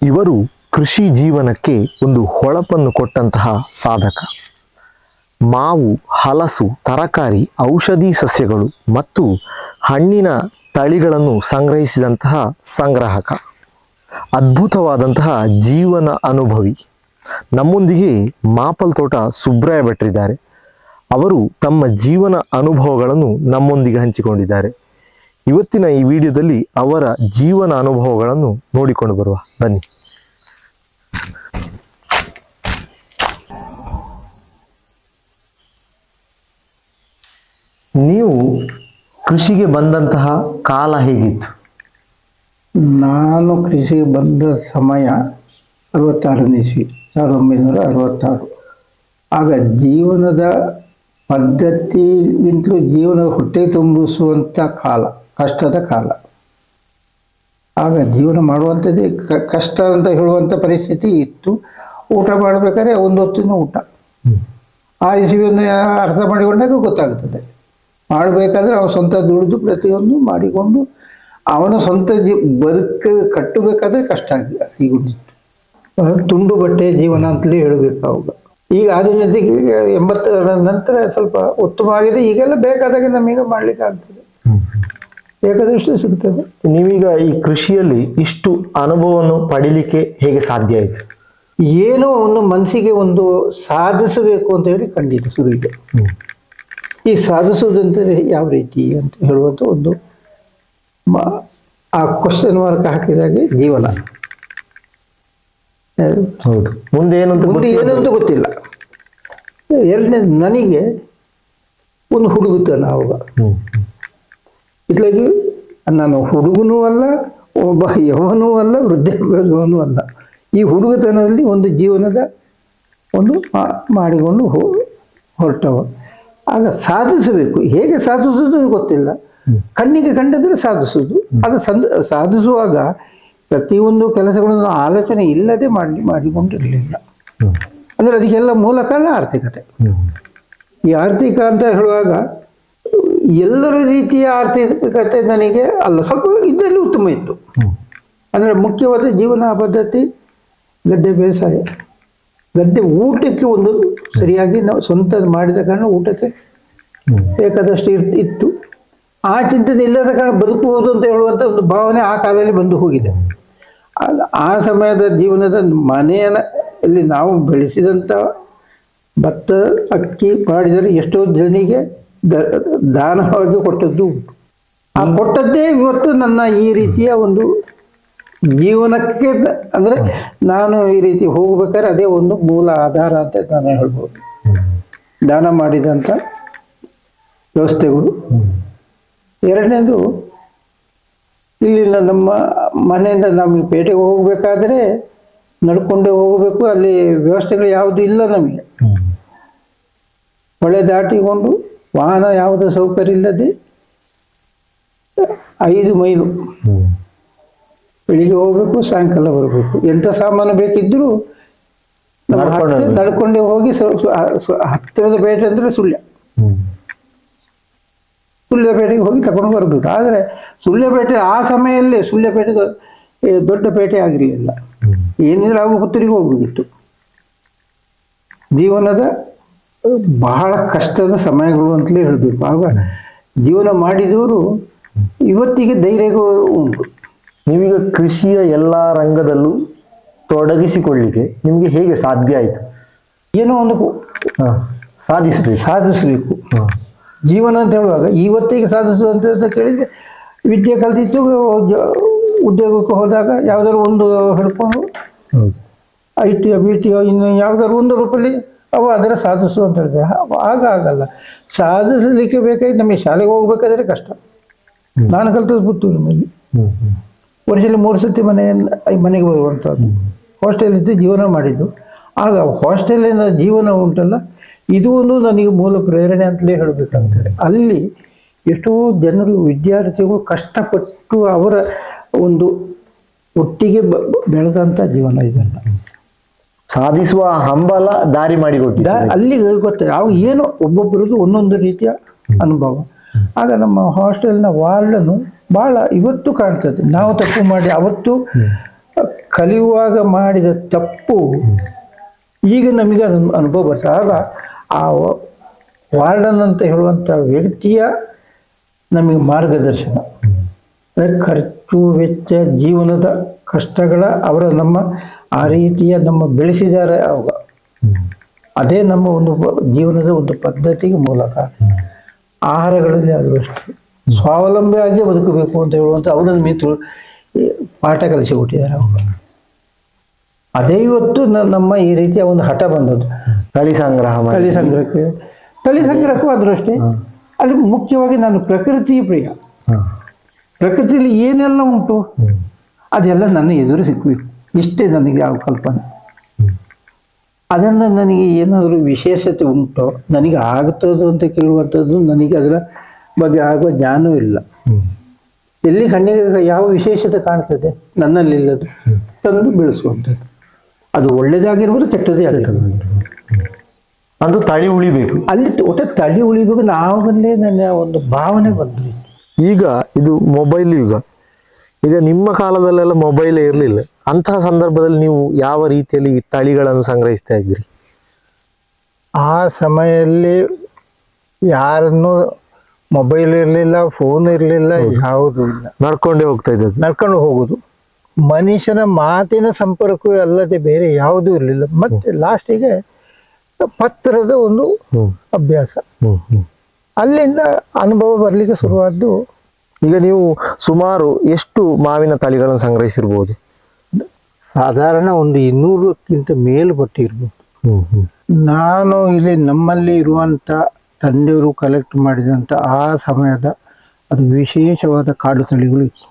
ಇವರು ಕೃಷಿ ಜೀವನಕ್ಕೆ ಒಂದು ಹೊಳಪನ್ನು ಕೊಟ್ಟಂತಹ ಸಾಧಕ. ಮಾವು, ಹಲಸು, ತರಕಾರಿ, ಔಷಧಿ ಸಸ್ಯಗಳು ಮತ್ತು ಹಣ್ಣಿನ ತಳಿಗಳನ್ನು ಸಂಗ್ರಹಿಸಿದಂತಹ ಸಂಗ್ರಾಹಕ. ಅದ್ಭುತವಾದಂತಹ ಜೀವನ ಅನುಭವಿ. ನಮ್ಮೊಂದಿಗೆ ಮಾಪಲ್ ತೋಟ ಸುಬ್ರಾಯ ಭಟ್ರಿದ್ದಾರೆ. ಅವರು ತಮ್ಮ ಜೀವನ ಅನುಭವಗಳನ್ನು ನಮ್ಮೊಂದಿಗೆ ಹಂಚಿಕೊಂಡಿದ್ದಾರೆ. ಇವತ್ತಿನ ಈ ವಿಡಿಯೋದಲ್ಲಿ ಅವರ ಜೀವನ ಅನುಭವಗಳನ್ನು ನೋಡಿಕೊಂಡು ಬರುವ, ಬನ್ನಿ. ನೀವು ಕೃಷಿಗೆ ಬಂದಂತಹ ಕಾಲ ಹೇಗಿತ್ತು? ನಾನು ಕೃಷಿಗೆ ಬಂದ ಸಮಯ 66ನೇ ಇಸ್ವಿ, 1966. ಆಗ ಜೀವನದ ಪದ್ಧತಿಗಿಂತಲೂ ಜೀವನದ ಹೊಟ್ಟೆ ತುಂಬಿಸುವಂಥ ಕಾಲ, ಕಷ್ಟದ ಕಾಲ. ಆಗ ಜೀವನ ಮಾಡುವಂಥದ್ದೇ ಕಷ್ಟ ಅಂತ ಹೇಳುವಂಥ ಪರಿಸ್ಥಿತಿ ಇತ್ತು. ಊಟ ಮಾಡಬೇಕಾದ್ರೆ ಒಂದು ಹೊತ್ತಿನ ಊಟ. ಆ ಇಸ್ವಿಯನ್ನು ಅರ್ಥ ಮಾಡಿಕೊಂಡಾಗ ಗೊತ್ತಾಗ್ತದೆ. ಮಾಡಬೇಕಾದ್ರೆ ಅವನು ಸ್ವಂತ ದುಡಿದು ಪ್ರತಿಯೊಂದು ಮಾಡಿಕೊಂಡು ಅವನ ಸ್ವಂತ ಕಟ್ಟಬೇಕಾದ್ರೆ ಕಷ್ಟ ಆಗಿಕೊಂಡಿತ್ತು. ತುಂಡು ಬಟ್ಟೆ ಜೀವನ ಅಂತಲೇ ಹೇಳಬೇಕು ಅವಾಗ. ಈಗ ಆಧುನಿಕತೆಗೆ 80ರ ನಂತರ ಸ್ವಲ್ಪ ಉತ್ತಮವಾಗಿದೆ. ಈಗೆಲ್ಲ ಬೇಕಾದಾಗ ನಮಗೆ ಮಾಡ್ಲಿಕ್ಕೆ ಆಗ್ತದೆ, ಬೇಕಾದಷ್ಟು ಸಿಗ್ತದೆ. ನೀವೀಗ ಈ ಕೃಷಿಯಲ್ಲಿ ಇಷ್ಟು ಅನುಭವವನ್ನು ಪಡಿಲಿಕ್ಕೆ ಹೇಗೆ ಸಾಧ್ಯ ಆಯಿತು? ಏನೋ ಒಂದು ಮನಸ್ಸಿಗೆ ಒಂದು ಸಾಧಿಸಬೇಕು ಅಂತ ಹೇಳಿ ಖಂಡಿತ ಶುರುವಿಗೆ. ಈ ಸಾಧಿಸೋದಂದರೆ ಯಾವ ರೀತಿ ಅಂತ ಹೇಳುವಂಥ ಒಂದು ಆ ಕ್ವಶನ್ ಮಾರ್ಕ್ ಹಾಕಿದಾಗೆ ಜೀವನ. ಹೌದು, ಮುಂದೆ ಏನಂತ ಗೊತ್ತಿಲ್ಲ. ಎರಡನೇ, ನನಗೆ ಒಂದು ಹುಡುಗುತನ ಅವಾಗ. ಇತ್ಲಾಗಿ ನಾನು ಹುಡುಗನೂ ಅಲ್ಲ, ಒಬ್ಬ ಯವನೂ ಅಲ್ಲ, ವೃದ್ಧಾಪ್ಯವನೂ ಅಲ್ಲ. ಈ ಹುಡುಗತನದಲ್ಲಿ ಒಂದು ಜೀವನದ ಒಂದು ಮಾಡಿಕೊಂಡು ಹೊರಟವ. ಆಗ ಸಾಧಿಸಬೇಕು. ಹೇಗೆ ಸಾಧಿಸೋದು ಗೊತ್ತಿಲ್ಲ. ಕಣ್ಣಿಗೆ ಕಂಡದ್ರೆ ಸಾಧಿಸೋದು. ಅದು ಸಾಧಿಸುವಾಗ ಪ್ರತಿಯೊಂದು ಕೆಲಸಗಳನ್ನು ಆಲೋಚನೆ ಇಲ್ಲದೆ ಮಾಡಿಕೊಂಡಿರಲಿಲ್ಲ. ಅಂದರೆ ಅದಕ್ಕೆಲ್ಲ ಮೂಲ ಕಾರಣ ಆರ್ಥಿಕತೆ. ಈ ಆರ್ಥಿಕ ಅಂತ ಹೇಳುವಾಗ ಎಲ್ಲರ ರೀತಿಯ ಆರ್ಥಿಕತೆ ನನಗೆ ಅಲ್ಲ, ಸ್ವಲ್ಪ ಇದರಲ್ಲಿ ಉತ್ತಮ ಇತ್ತು. ಅಂದರೆ ಮುಖ್ಯವಾದ ಜೀವನ ಪದ್ಧತಿ ಗದ್ದೆ ಬೇಸಾಯ. ಗದ್ದೆ ಊಟಕ್ಕೆ ಒಂದು ಸರಿಯಾಗಿ ನಾವು ಸ್ವಂತ ಮಾಡಿದ ಕಾರಣ ಊಟಕ್ಕೆ ಬೇಕಾದಷ್ಟು ಇತ್ತು. ಆ ಚಿಂತನೆ ಇಲ್ಲದ ಕಾರಣ ಬದುಕುವುದು ಅಂತ ಹೇಳುವಂಥ ಒಂದು ಭಾವನೆ ಆ ಕಾಲದಲ್ಲಿ ಬಂದು ಹೋಗಿದೆ. ಆ ಸಮಯದ ಜೀವನದ ಮನೆಯಲ್ಲಿ ನಾವು ಬೆಳೆಸಿದಂಥ ಭತ್ತ, ಅಕ್ಕಿ ಮಾಡಿದರೆ ಎಷ್ಟೋ ಜನಿಗೆ ದಾನವಾಗಿ ಕೊಟ್ಟದ್ದು ಉಂಟು. ಆ ಕೊಟ್ಟದ್ದೇ ಇವತ್ತು ನನ್ನ ಈ ರೀತಿಯ ಒಂದು ಜೀವನಕ್ಕೆ, ಅಂದರೆ ನಾನು ಈ ರೀತಿ ಹೋಗ್ಬೇಕಾದ್ರೆ ಅದೇ ಒಂದು ಮೂಲ ಆಧಾರ ಅಂತ ನಾನು ಹೇಳ್ಬೋದು. ದಾನ ಮಾಡಿದಂಥ ವ್ಯವಸ್ಥೆಗಳು. ಎರಡನೇದು, ಇಲ್ಲಿಂದ ನಮ್ಮ ಮನೆಯಿಂದ ನಮಗೆ ಪೇಟೆಗೆ ಹೋಗಬೇಕಾದ್ರೆ ನಡ್ಕೊಂಡೇ ಹೋಗಬೇಕು. ಅಲ್ಲಿ ವ್ಯವಸ್ಥೆಗಳು ಯಾವುದೂ ಇಲ್ಲ ನಮಗೆ. ಹೊಳೆ ದಾಟಿಕೊಂಡು ವಾಹನ ಯಾವುದೇ ಸೌಕರ್ಯ ಇಲ್ಲದೆ 5 ಮೈಲು ಬೆಳಿಗ್ಗೆ ಹೋಗ್ಬೇಕು, ಸಾಯಂಕಾಲ ಬರಬೇಕು. ಎಂಥ ಸಾಮಾನು ಬೇಕಿದ್ದರೂ ನಡ್ಕೊಂಡೇ ಹೋಗಿ ಹತ್ತಿರದ ಪೇಟೆ ಅಂದರೆ ಸುಳ್ಯಪೇಟೆಗೆ ಹೋಗಿ ತಗೊಂಡು ಬರಬೇಕು. ಆದರೆ ಸುಳ್ಯಪೇಟೆ ಆ ಸಮಯದಲ್ಲಿ ಸುಳ್ಯಪೇಟೆ ದೊಡ್ಡ ಪೇಟೆ ಆಗಿರಲಿಲ್ಲ. ಏನಿದ್ರೆ ಆಗ ಪುತ್ತೂರಿಗೆ ಹೋಗ್ಬೇಕಿತ್ತು. ಜೀವನದ ಬಹಳ ಕಷ್ಟದ ಸಮಯಗಳು ಅಂತಲೇ ಹೇಳಬೇಕು. ಆಗ ಜೀವನ ಮಾಡಿದವರು ಇವತ್ತಿಗೆ ಧೈರ್ಯ ಉಂಟು. ನೀವೀಗ ಕೃಷಿಯ ಎಲ್ಲ ರಂಗದಲ್ಲೂ ತೊಡಗಿಸಿಕೊಳ್ಳಿಕ್ಕೆ ನಿಮಗೆ ಹೇಗೆ ಸಾಧ್ಯ ಆಯಿತು? ಏನೋ ಒಂದು ಸಾಧಿಸಬೇಕು. ಜೀವನ ಅಂತ ಹೇಳುವಾಗ ಇವತ್ತಿಗೆ ಸಾಧಿಸುವಂತ ಕೇಳಿದರೆ, ವಿದ್ಯೆ ಕಲಿತಿತ್ತು, ಉದ್ಯೋಗಕ್ಕೆ ಹೋದಾಗ ಯಾವುದಾದ್ರು ಒಂದು ಹಿಡ್ಕೊಂಡು ITO BTO ಇನ್ನು ಯಾವುದಾದ್ರು ಒಂದು ರೂಪದಲ್ಲಿ ಅದರ ಸಾಧಿಸು ಅಂತ ಹೇಳಿದ್ರೆ ಆಗ ಆಗಲ್ಲ. ಸಾಧಿಸಲಿಕ್ಕೆ ಬೇಕಾಗಿ ನಮಗೆ ಶಾಲೆಗೆ ಹೋಗ್ಬೇಕಾದ್ರೆ ಕಷ್ಟ. ನಾನು ಕಲಿತದ್ದು ಪುತ್ತೂರಿನಲ್ಲಿ. ವರ್ಷದಲ್ಲಿ 3 ಸತಿ ಮನೆಗೆ ಬರುವಂಥದ್ದು. ಹಾಸ್ಟೆಲ್ ಇದ್ದು ಜೀವನ ಮಾಡಿದ್ದು. ಆಗ ಹಾಸ್ಟೆಲಿನ ಜೀವನ ಉಂಟಲ್ಲ, ಇದು ಒಂದು ನನಗೆ ಮೂಲ ಪ್ರೇರಣೆ ಅಂತಲೇ ಹೇಳಬೇಕಂತೇಳಿ. ಅಲ್ಲಿ ಎಷ್ಟೋ ಜನರು, ವಿದ್ಯಾರ್ಥಿಗಳು ಕಷ್ಟಪಟ್ಟು ಅವರ ಒಂದು ಒಟ್ಟಿಗೆ ಬೆಳೆದಂಥ ಜೀವನ ಇದೆಲ್ಲ. ಸಾಧಿಸುವ ಹಂಬಲ ದಾರಿ ಮಾಡಿಕೊಟ್ಟಿದ್ದ ಅಲ್ಲಿಗೆ ಗೊತ್ತಾಗ ಅವಾಗ ಏನೋ ಒಬ್ಬೊಬ್ಬರದ್ದು ಒಂದೊಂದು ರೀತಿಯ ಅನುಭವ. ಆಗ ನಮ್ಮ ಹಾಸ್ಟೆಲ್ನ ವಾರ್ಡನ್ನು ಭಾಳ ಇವತ್ತು ಕಾಣ್ತದೆ. ನಾವು ತಪ್ಪು ಮಾಡಿ ಅವತ್ತು ಕಲಿಯುವಾಗ ಮಾಡಿದ ತಪ್ಪು ಈಗ ನಮಗೆ ಅದನ್ನು ಅನುಭವ ಬರ್ತದೆ. ಆಗ ಆ ವಾರ್ಡನ್ ಅಂತ ಹೇಳುವಂಥ ವ್ಯಕ್ತಿಯ ನಮಗೆ ಮಾರ್ಗದರ್ಶನ, ಖರ್ಚು ವೆಚ್ಚ ಜೀವನದ ಕಷ್ಟಗಳ ಅವರ ನಮ್ಮ ಆ ರೀತಿಯ ನಮ್ಮ ಬೆಳೆಸಿದ್ದಾರೆ. ಅವಾಗ ಅದೇ ನಮ್ಮ ಒಂದು ಜೀವನದ ಒಂದು ಪದ್ಧತಿಗೆ ಮೂಲಕ. ಆಹಾರಗಳಲ್ಲಿ ಆದರೂ ಅಷ್ಟೇ ಸ್ವಾವಲಂಬಿಯಾಗಿ ಬದುಕಬೇಕು ಅಂತ ಹೇಳುವಂಥ ಅವರ ಮಿತ್ರರು ಪಾಠ ಕಲಿಸಿಕೊಟ್ಟಿದ್ದಾರೆ ಅವಾಗ. ಅದೇ ಇವತ್ತು ನಮ್ಮ ಈ ರೀತಿಯ ಒಂದು ಹಠ ಬಂದದ್ದು. ತಳಿ ಸಂಗ್ರಹಕ್ಕೂ ಆದರೂ ಅಷ್ಟೇ. ಅಲ್ಲಿ ಮುಖ್ಯವಾಗಿ ನಾನು ಪ್ರಕೃತಿ ಪ್ರಿಯ. ಪ್ರಕೃತಿಯಲ್ಲಿ ಏನೆಲ್ಲ ಉಂಟು ಅದೆಲ್ಲ ನನ್ನ ಎದುರು ಸಿಕ್ಕಬೇಕು, ಇಷ್ಟೇ ನನಗೆ ಯಾವ ಕಲ್ಪನೆ. ಅದನ್ನು ನನಗೆ ಏನಾದರೂ ವಿಶೇಷತೆ ಉಂಟೋ, ನನಗೆ ಆಗ್ತದೋ ಅಂತ ಕೇಳುವಂಥದ್ದು ನನಗೆ ಅದರ ಬಗ್ಗೆ ಆಗುವ ಜ್ಞಾನವೂ ಇಲ್ಲ. ಎಲ್ಲಿ ಕಣ್ಣಿಗೆ ಯಾವ ವಿಶೇಷತೆ ಕಾಣ್ತದೆ ನನ್ನಲ್ಲಿಲ್ಲದು ತಂದು ಬೆಳೆಸುವಂಥದ್ದು. ಅದು ಒಳ್ಳೇದಾಗಿರ್ಬೋದು ಕೆಟ್ಟದೇ ಆಗಿರ್ಬೋದು, ಅದು ತಳಿ ಉಳಿಬೇಕು. ಅಲ್ಲಿ ಒಟ್ಟು ತಳಿ ಉಳಿಬೇಕು. ನಾವಲ್ಲೇ ನನ್ನ ಒಂದು ಭಾವನೆ ಬಂದ್ರಿ. ಈಗ ಇದು ಮೊಬೈಲ್ ಯುಗ. ಈಗ ನಿಮ್ಮ ಕಾಲದಲ್ಲೆಲ್ಲ ಮೊಬೈಲೇ ಇರಲಿಲ್ಲ. ಅಂತಹ ಸಂದರ್ಭದಲ್ಲಿ ನೀವು ಯಾವ ರೀತಿಯಲ್ಲಿ ಈ ತಳಿಗಳನ್ನು ಸಂಗ್ರಹಿಸ್ತಾ ಇದ್ದೀರಿ? ಆ ಸಮಯದಲ್ಲಿ ಯಾರನ್ನು ಮೊಬೈಲ್ ಇರಲಿಲ್ಲ, ಫೋನ್ ಇರಲಿಲ್ಲ, ಯಾವುದೂ ಇಲ್ಲ. ನಡ್ಕೊಂಡೇ ಹೋಗ್ತಾ ಇದ್ದದ್ದು. ನಡ್ಕೊಂಡು ಹೋಗುದು. ಮನುಷ್ಯನ ಮಾತಿನ ಸಂಪರ್ಕವೇ ಅಲ್ಲದೆ ಬೇರೆ ಯಾವುದೂ ಇರಲಿಲ್ಲ. ಮತ್ತೆ ಲಾಸ್ಟಿಗೆ ಪತ್ರದ ಒಂದು ಅಭ್ಯಾಸ. ಅಲ್ಲಿಂದ ಅನುಭವ ಬರ್ಲಿಕ್ಕೆ ಶುರುವಾದ್ದು. ಈಗ ನೀವು ಸುಮಾರು ಎಷ್ಟು ಮಾವಿನ ತಳಿಗಳನ್ನು ಸಂಗ್ರಹಿಸಿರ್ಬೋದು? ಸಾಧಾರಣ ಒಂದು 200ಕ್ಕಿಂತ ಮೇಲ್ಪಟ್ಟು ಇರ್ಬೋದು. ನಾನು ಇಲ್ಲಿ ನಮ್ಮಲ್ಲಿ ಇರುವಂತ ತಂದೆಯವರು ಕಲೆಕ್ಟ್ ಮಾಡಿದಂತ ಆ ಸಮಯದ ಅದು ವಿಶೇಷವಾದ ಕಾಡು ತಳಿಗಳು ಇತ್ತು.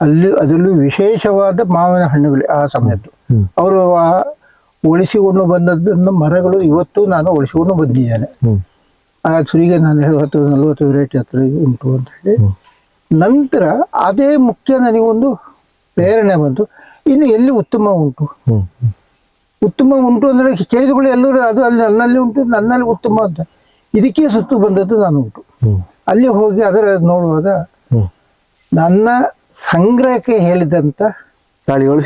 ಅದರಲ್ಲೂ ವಿಶೇಷವಾದ ಮಾವಿನ ಹಣ್ಣುಗಳು ಆ ಸಮಯದ್ದು. ಅವರು ಉಳಿಸಿಕೊಂಡು ಬಂದದ್ದನ್ನು ಮರಗಳು ಇವತ್ತು ನಾನು ಉಳಿಸಿಕೊಂಡು ಬಂದಿದ್ದೇನೆ. ಆ ಸುರಿಗೆ ನಾನು 40-40 ವೆರೈಟಿ ಹತ್ರ ಉಂಟು ಅಂತ ಹೇಳಿ. ನಂತರ ಅದೇ ಮುಖ್ಯ ನನಗೊಂದು ಪ್ರೇರಣೆ ಬಂತು. ಇನ್ನು ಎಲ್ಲಿ ಉತ್ತಮ ಉಂಟು ಅಂದ್ರೆ ಕೇಳಿದುಕೊಳ್ಳಿ ಎಲ್ಲರೂ ಅದು ಅಲ್ಲಿ ನನ್ನಲ್ಲಿ ಉಂಟು, ನನ್ನಲ್ಲಿ ಉತ್ತಮ ಅಂತ. ಇದಕ್ಕೆ ಸುತ್ತು ಬಂದದ್ದು ನಾನು ಉಂಟು. ಅಲ್ಲಿ ಹೋಗಿ ಅದರ ನೋಡುವಾಗ ನನ್ನ ಸಂಗ್ರಹಕ್ಕೆ ಹೇಳಿದಂತ ತಳಿಗಳು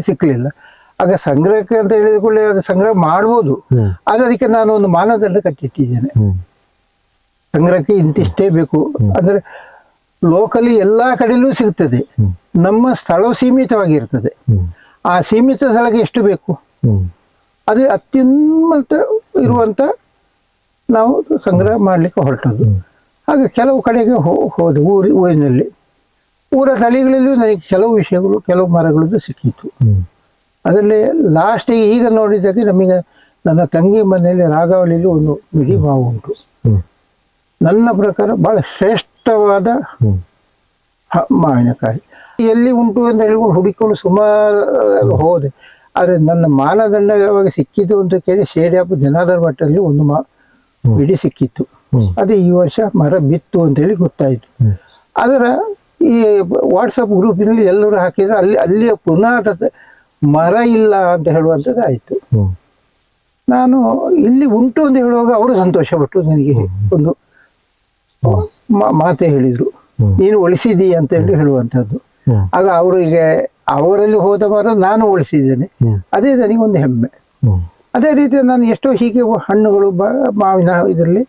ಸಿಕ್ಕಲಿಲ್ಲ. ಆಗ ಸಂಗ್ರಹಕ್ಕೆ ಅಂತ ಹೇಳಿದುಕೊಳ್ಳಿ ಅದು ಸಂಗ್ರಹ ಮಾಡ್ಬೋದು, ಆದ್ರೆ ಅದಕ್ಕೆ ನಾನು ಒಂದು ಮಾನದಂಡ ಕಟ್ಟಿಟ್ಟಿದ್ದೇನೆ. ಸಂಗ್ರಹಕ್ಕೆ ಇಂತಿಷ್ಟೇ ಬೇಕು ಅಂದ್ರೆ ಲೋಕಲಿ ಎಲ್ಲಾ ಕಡೆಯಲ್ಲೂ ಸಿಗ್ತದೆ. ನಮ್ಮ ಸ್ಥಳವು ಸೀಮಿತವಾಗಿರ್ತದೆ. ಆ ಸೀಮಿತ ಸ್ಥಳಕ್ಕೆ ಎಷ್ಟು ಬೇಕು ಅದೇ ಅತ್ಯುನ್ನತ ಇರುವಂತ ನಾವು ಸಂಗ್ರಹ ಮಾಡ್ಲಿಕ್ಕೆ ಹೊರಟದ್ದು. ಹಾಗೆ ಕೆಲವು ಕಡೆಗೆ ಹೋದ ಊರಿನಲ್ಲಿ ಊರ ತಳಿಗಳಲ್ಲೂ ನನಗೆ ಕೆಲವು ವಿಷಯಗಳು, ಕೆಲವು ಮರಗಳದ್ದು ಸಿಕ್ಕಿತ್ತು. ಅದರಲ್ಲಿ ಲಾಸ್ಟಿಗೆ ಈಗ ನೋಡಿದಾಗ ನಮಗೆ ನನ್ನ ತಂಗಿ ಮನೆಯಲ್ಲಿ ರಾಗಾವಳಿಯಲ್ಲಿ ಒಂದು ಮಿಡಿ ಮಾವು ಉಂಟು. ನನ್ನ ಪ್ರಕಾರ ಬಹಳ ಶ್ರೇಷ್ಠವಾದ ಮಾವಿನಕಾಯಿ. ಎಲ್ಲಿ ಉಂಟು ಅಂತ ಹೇಳಿಕೊಂಡು ಹುಡುಕಿಕೊಂಡು ಸುಮಾರು ಹೋದೆ. ಆದರೆ ನನ್ನ ಮಾನದಂಡ ಯಾವಾಗ ಸಿಕ್ಕಿತು ಅಂತ ಕೇಳಿ ಶೇಡ್ಯಾಪು ಜನಾರ್ದನ ಮಠದಲ್ಲಿ ಒಂದು ಮಿಡಿ ಸಿಕ್ಕಿತ್ತು. ಅದೇ ಈ ವರ್ಷ ಮರ ಬಿತ್ತು ಅಂತೇಳಿ ಗೊತ್ತಾಯಿತು. ಅದರ ಈ ವಾಟ್ಸಪ್ ಗ್ರೂಪಿನಲ್ಲಿ ಎಲ್ಲರೂ ಹಾಕಿದ್ರೆ ಅಲ್ಲಿಯ ಪುನಃ ಮರ ಇಲ್ಲ ಅಂತ ಹೇಳುವಂಥದ್ದು ಆಯಿತು. ನಾನು ಇಲ್ಲಿ ಉಂಟು ಅಂತ ಹೇಳುವಾಗ ಅವರು ಸಂತೋಷಪಟ್ಟು ನನಗೆ ಒಂದು ಮಾತೆ ಹೇಳಿದ್ರು, ನೀನು ಉಳಿಸಿದೀಯ ಅಂತ ಹೇಳುವಂಥದ್ದು. ಆಗ ಅವರಿಗೆ ಅವರಲ್ಲಿ ಹೋದ ಮರ ನಾನು ಉಳಿಸಿದ್ದೇನೆ, ಅದೇ ನನಗೊಂದು ಹೆಮ್ಮೆ. ಅದೇ ರೀತಿ ನಾನು ಎಷ್ಟೋ ಹೀಗೆ ಹಣ್ಣುಗಳು ಮಾವಿನ ಇದರಲ್ಲಿ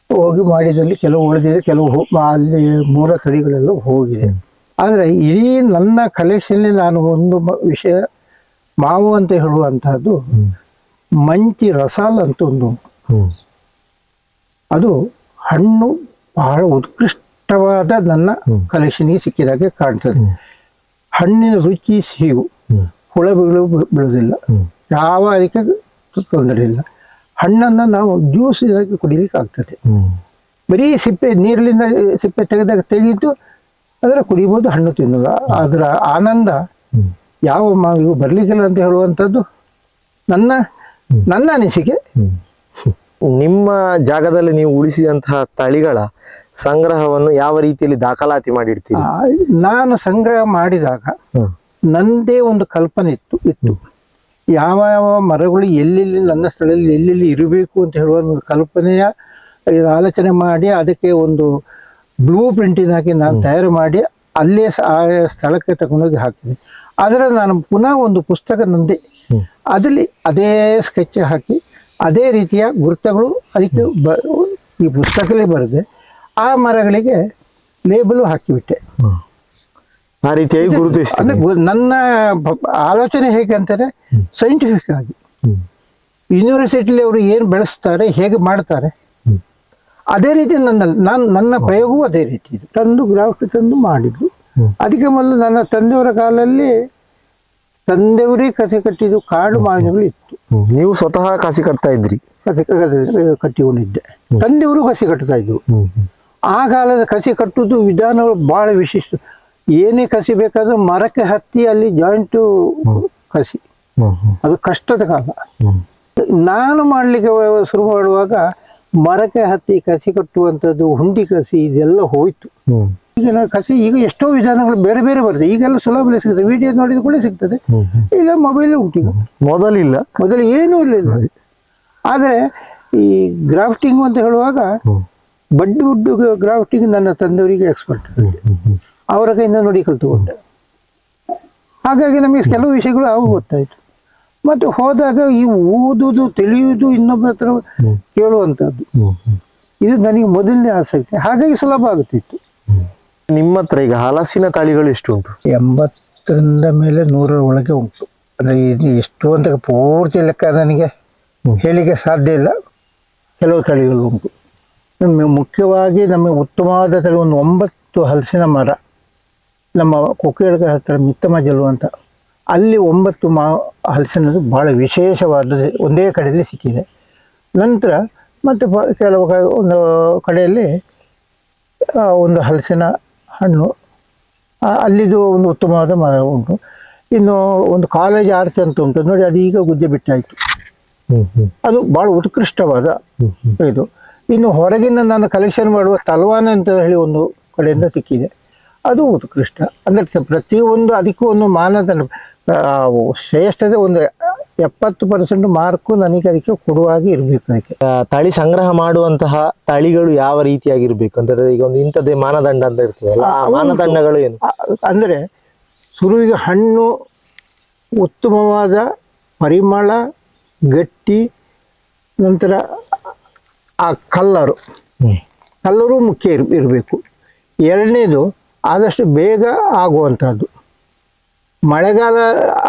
ಹೋಗಿ ಮಾಡಿದಲ್ಲಿ ಕೆಲವು ಉಳಿದಿದೆ, ಕೆಲವು ಅಲ್ಲಿ ಮೂಲ ತಳಿಗಳೆಲ್ಲ ಹೋಗಿದೆ. ಆದರೆ ಇಡೀ ನನ್ನ ಕಲೆಕ್ಷನ್ ನಾನು ಒಂದು ವಿಷಯ ಮಾವು ಅಂತ ಹೇಳುವಂತಹದ್ದು ಮಂಚಿ ರಸಾಲ್ ಅಂತ ಒಂದು, ಅದು ಹಣ್ಣು ಬಹಳ ಉತ್ಕೃಷ್ಟವಾದ ನನ್ನ ಕಲೆಕ್ಷನ್ಗೆ ಸಿಕ್ಕಿದಾಗೆ ಕಾಣ್ತದೆ. ಹಣ್ಣಿನ ರುಚಿ ಸಿಹು, ಹುಳಗಳು ಬೀಳುವುದಿಲ್ಲ, ಯಾವ ಅದಕ್ಕೆ ತೊಂದರೆ ಇಲ್ಲ. ಹಣ್ಣನ್ನು ನಾವು ಜ್ಯೂಸ್ ಇದಕ್ಕೆ ಕುಡಿಲಿಕ್ಕೆ ಆಗ್ತದೆ. ಬರೀ ಸಿಪ್ಪೆ ನೀರಿನಿಂದ ಸಿಪ್ಪೆ ತೆಗೆದು ಅದರ ಕುಡಿಬೋದು, ಹಣ್ಣು ತಿನ್ನೋದು. ಅದರ ಆನಂದ ಯಾವ ಮಾವಿಗೂ ಬರ್ಲಿಕ್ಕಿಲ್ಲ ಅಂತ ಹೇಳುವಂಥದ್ದು ನನ್ನ ಅನಿಸಿಕೆ. ನಿಮ್ಮ ಜಾಗದಲ್ಲಿ ನೀವು ಉಳಿಸಿದಂತಹ ತಳಿಗಳ ಸಂಗ್ರಹವನ್ನು ಯಾವ ರೀತಿಯಲ್ಲಿ ದಾಖಲಾತಿ ಮಾಡಿಡ್ತೀರಿ? ನಾನು ಸಂಗ್ರಹ ಮಾಡಿದಾಗ ನಂದೇ ಒಂದು ಕಲ್ಪನೆ ಇತ್ತು. ಯಾವ ಯಾವ ಮರಗಳು ಎಲ್ಲೆಲ್ಲಿ ನನ್ನ ಸ್ಥಳದಲ್ಲಿ ಎಲ್ಲೆಲ್ಲಿ ಇರಬೇಕು ಅಂತ ಹೇಳುವ ಒಂದು ಕಲ್ಪನೆಯ ಆಲೋಚನೆ ಮಾಡಿ ಅದಕ್ಕೆ ಒಂದು ಬ್ಲೂ ಪ್ರಿಂಟಿನಾಗಿ ನಾನು ತಯಾರು ಮಾಡಿ ಅಲ್ಲೇ ಆ ಸ್ಥಳಕ್ಕೆ ತಗೊಂಡೋಗಿ ಹಾಕಿದೆ. ಆದರೆ ನಾನು ಪುನಃ ಒಂದು ಪುಸ್ತಕ ನಂದೆ, ಅದರಲ್ಲಿ ಅದೇ ಸ್ಕೆಚ್ ಹಾಕಿ ಅದೇ ರೀತಿಯ ಗುರುತಗಳು ಅದಕ್ಕೆ ಈ ಪುಸ್ತಕದಲ್ಲಿ ಬರೆದೆ. ಆ ಮರಗಳಿಗೆ ಲೇಬಲು ಹಾಕಿಬಿಟ್ಟೆ. ಆ ರೀತಿಯಾಗಿ ಗುರುತಿಸ್ತೀನಿ. ನನ್ನ ಆಲೋಚನೆ ಹೇಗೆ ಅಂತಾರೆ, ಸೈಂಟಿಫಿಕ್ ಆಗಿ ಯೂನಿವರ್ಸಿಟಿಲಿ ಅವರು ಏನು ಬೆಳೆಸ್ತಾರೆ, ಹೇಗೆ ಮಾಡ್ತಾರೆ, ಅದೇ ರೀತಿ ನನ್ನ ಪ್ರಯೋಗವೂ ಅದೇ ರೀತಿ ಇದೆ. ತಂದು ಗ್ರಾಫ್ಟ್ ತಂದು ಮಾಡಿದ್ದು. ಅದಕ್ಕೆ ಮೊದಲು ನನ್ನ ತಂದೆಯವರ ಕಾಲಲ್ಲಿ ತಂದೆಯವರೇ ಕಸಿ ಕಟ್ಟಿದ್ದು ಕಾಡು ಮಾವಿನಗಳು ಇತ್ತು. ನೀವು ಸ್ವತಃ ಕಸಿ ಕಟ್ತಾ ಇದ್ರಿ? ಕಸಿ ಕಟ್ಟಿಕೊಂಡಿದ್ದೆ. ತಂದೆಯವರು ಕಸಿ ಕಟ್ತಾ ಇದ್ರು. ಆ ಕಾಲದ ಕಸಿ ಕಟ್ಟುವುದು ವಿಧಾನಗಳು ಬಹಳ ವಿಶಿಷ್ಟ. ಏನೇ ಕಸಿ ಬೇಕಾದ್ರೂ ಮರಕ್ಕೆ ಹತ್ತಿ ಅಲ್ಲಿ ಜಾಯಿಂಟು ಕಸಿ, ಅದು ಕಷ್ಟದ ಕಾಲ. ನಾನು ಮಾಡ್ಲಿಕ್ಕೆ ಶುರು ಮಾಡುವಾಗ ಮರಕ್ಕೆ ಹತ್ತಿ ಕಸಿ ಕಟ್ಟುವಂಥದ್ದು, ಹುಂಡಿ ಕಸಿ, ಇದೆಲ್ಲ ಹೋಯ್ತು. ಈಗಿನ ಕಸಿ ಈಗ ಎಷ್ಟೋ ವಿಧಾನಗಳು ಬೇರೆ ಬೇರೆ ಬರ್ತದೆ. ಈಗೆಲ್ಲ ಸುಲಭದಲ್ಲಿ ಸಿಗ್ತದೆ, ವಿಡಿಯೋ ನೋಡಿದ ಕೂಡ ಸಿಗ್ತದೆ. ಈಗ ಮೊಬೈಲ್ ಉಂಟು. ಈಗ ಮೊದಲು ಏನೂ ಇರಲಿಲ್ಲ. ಆದರೆ ಈ ಗ್ರಾಫ್ಟಿಂಗ್ ಅಂತ ಹೇಳುವಾಗ ಬಡ್ಡು ಗ್ರಾಫ್ಟಿಂಗ್ ನನ್ನ ತಂದೆಯವರಿಗೆ ಎಕ್ಸ್ಪರ್ಟ್, ಅವರ ಕೈಯಿಂದ ನೋಡಿ ಕಲ್ತುಕೊಂಡೆ. ಹಾಗಾಗಿ ನಮಗೆ ಕೆಲವು ವಿಷಯಗಳು ಅವು ಗೊತ್ತಾಯ್ತು. ಮತ್ತೆ ಹೋದಾಗ ಈ ಓದುವುದು ತಿಳಿಯುವುದು ಇನ್ನೊಬ್ಬರ ಹತ್ರ ಕೇಳುವಂಥದ್ದು, ಇದು ನನಗೆ ಮೊದಲನೇ ಆಸಕ್ತಿ. ಹಾಗಾಗಿ ಸುಲಭ ಆಗುತ್ತಿತ್ತು. ನಿಮ್ಮ ಹತ್ರ ಈಗ ಹಲಸಿನ ತಳಿಗಳು ಎಷ್ಟು ಉಂಟು? 80ರಿಂದ ಮೇಲೆ 100ರ ಒಳಗೆ ಉಂಟು. ಅಂದರೆ ಇದು ಎಷ್ಟು ಅಂತ ಪೂರ್ತಿ ಲೆಕ್ಕ ನನಗೆ ಹೇಳಿಕೆ ಸಾಧ್ಯ ಇಲ್ಲ. ಕೆಲವು ತಳಿಗಳು ಉಂಟು. ನಮಗೆ ಮುಖ್ಯವಾಗಿ ನಮಗೆ ಉತ್ತಮವಾದ ತಳಿ ಒಂದು 9 ಹಲಸಿನ ಮರ ನಮ್ಮ ಕೊಕ್ಕೇಳಕ ಹತ್ತಿರ ಮಿತ್ತಮಜಲು ಅಂತ, ಅಲ್ಲಿ 9 ಹಲಸಿನದು ಭಾಳ ವಿಶೇಷವಾದ ಒಂದೇ ಕಡೆಯಲ್ಲಿ ಸಿಕ್ಕಿದೆ. ನಂತರ ಮತ್ತು ಕೆಲವು ಒಂದು ಕಡೆಯಲ್ಲಿ ಒಂದು ಹಲಸಿನ ಹಣ್ಣು, ಅಲ್ಲಿದು ಒಂದು ಉತ್ತಮವಾದ ಮರ ಉಂಟು. ಇನ್ನು ಒಂದು ಕಾಲೇಜ್ ಆರ್ಚ್ ಅಂತ ಉಂಟು ನೋಡಿ, ಅದು ಈಗ ಗುಜ್ಜೆ ಬಿಟ್ಟಾಯಿತು. ಅದು ಭಾಳ ಉತ್ಕೃಷ್ಟವಾದ ಇದು. ಇನ್ನು ಹೊರಗಿನ ನಾನು ಕಲೆಕ್ಷನ್ ಮಾಡುವ ತಲ್ವಾನ ಅಂತ ಹೇಳಿ ಒಂದು ಕಡೆಯಿಂದ ಸಿಕ್ಕಿದೆ, ಅದು ಉತ್ಕೃಷ್ಟ. ಅಂದರೆ ಪ್ರತಿಯೊಂದು ಅದಕ್ಕೂ ಒಂದು ಮಾನದಂಡ, ಶ್ರೇಷ್ಠತೆ ಒಂದು 70% ಮಾರ್ಕು ನನಗೆ ಅದಕ್ಕೆ ಕೊಡುವಾಗಿ ಇರಬೇಕು. ಅದಕ್ಕೆ ತಳಿ ಸಂಗ್ರಹ ಮಾಡುವಂತಹ ತಳಿಗಳು ಯಾವ ರೀತಿಯಾಗಿರ್ಬೇಕು ಅಂತ ಈಗ ಒಂದು ಇಂಥದ್ದೇ ಮಾನದಂಡ ಅಂತ ಇರ್ತದಲ್ಲ, ಆ ಮಾನದಂಡಗಳು ಏನು? ಅಂದರೆ ಸುರುವಿಗೆ ಹಣ್ಣು ಉತ್ತಮವಾದ ಪರಿಮಳ, ಗಟ್ಟಿ, ನಂತರ ಆ ಕಲ್ಲರು ಮುಖ್ಯ ಇರಬೇಕು. ಎರಡನೇದು ಆದಷ್ಟು ಬೇಗ ಆಗುವಂಥದ್ದು. ಮಳೆಗಾಲ